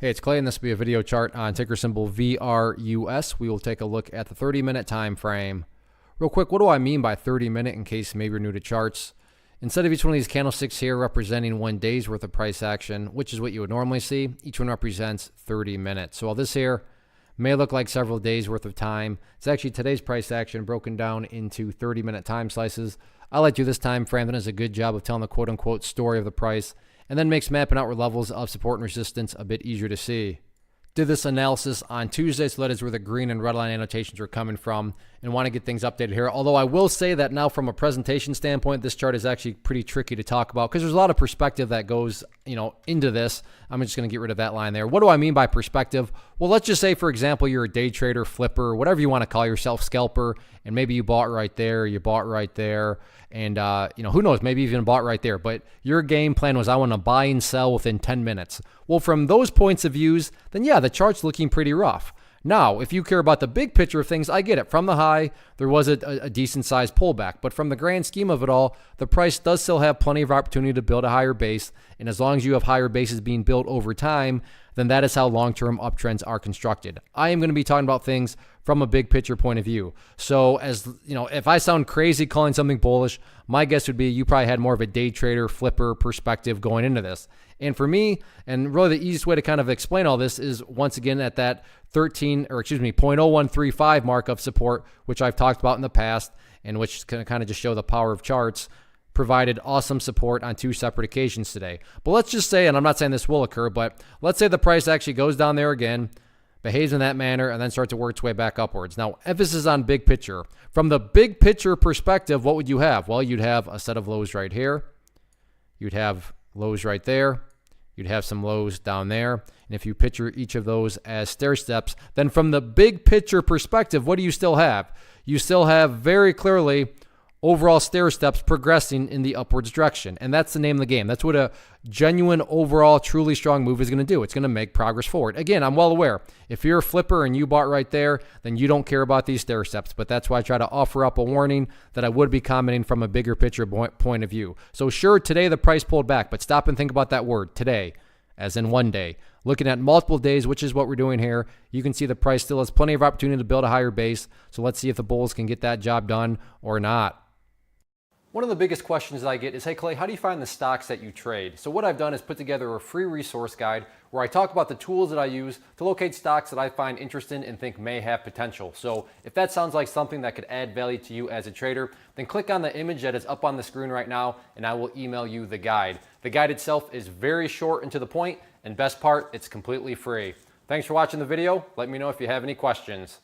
Hey, it's Clay, and this will be a video chart on ticker symbol VRUS. We will take a look at the 30-minute time frame. Real quick, what do I mean by 30-minute in case maybe you're new to charts? Instead of each one of these candlesticks here representing 1 day's worth of price action, which is what you would normally see, each one represents 30 minutes. So while this here may look like several days worth of time, it's actually today's price action broken down into 30-minute time slices. I like to do this time frame that does a good job of telling the quote-unquote story of the price, and then makes mapping outward levels of support and resistance a bit easier to see. Did this analysis on Tuesday, so that is where the green and red line annotations are coming from, and want to get things updated here. Although I will say that now from a presentation standpoint, this chart is actually pretty tricky to talk about because there's a lot of perspective that goes, into this. I'm just going to get rid of that line there. What do I mean by perspective? Well, let's just say, for example, you're a day trader, flipper, whatever you want to call yourself, scalper, and maybe you bought right there, you bought right there, and who knows, maybe even bought right there. But your game plan was, I want to buy and sell within 10 minutes. Well, from those points of views, then yeah, the chart's looking pretty rough. Now, if you care about the big picture of things, I get it. From the high, there was a decent-sized pullback. But from the grand scheme of it all, the price does still have plenty of opportunity to build a higher base. And as long as you have higher bases being built over time, then that is how long-term uptrends are constructed. I am going to be talking about things from a big picture point of view. So if I sound crazy calling something bullish, my guess would be you probably had more of a day trader, flipper perspective going into this. And for me, and really the easiest way to kind of explain all this is once again at that 0.0135 mark of support, which I've talked about in the past, and which can kind of just show the power of charts, provided awesome support on 2 separate occasions today. But let's just say, and I'm not saying this will occur, but let's say the price actually goes down there again, behaves in that manner, and then starts to work its way back upwards. Now, emphasis on big picture. From the big picture perspective, what would you have? Well, you'd have a set of lows right here. You'd have lows right there. You'd have some lows down there. And if you picture each of those as stair steps, then from the big picture perspective, what do you still have? You still have very clearly overall stair steps progressing in the upwards direction. And that's the name of the game. That's what a genuine overall truly strong move is going to do. It's going to make progress forward. Again, I'm well aware. If you're a flipper and you bought right there, then you don't care about these stair steps. But that's why I try to offer up a warning that I would be commenting from a bigger picture point of view. So sure, today the price pulled back, but stop and think about that word, today, as in 1 day. Looking at multiple days, which is what we're doing here, you can see the price still has plenty of opportunity to build a higher base. So let's see if the bulls can get that job done or not. One of the biggest questions that I get is, hey Clay, how do you find the stocks that you trade? So what I've done is put together a free resource guide where I talk about the tools that I use to locate stocks that I find interesting and think may have potential. So if that sounds like something that could add value to you as a trader, then click on the image that is up on the screen right now and I will email you the guide. The guide itself is very short and to the point, and best part, it's completely free. Thanks for watching the video. Let me know if you have any questions.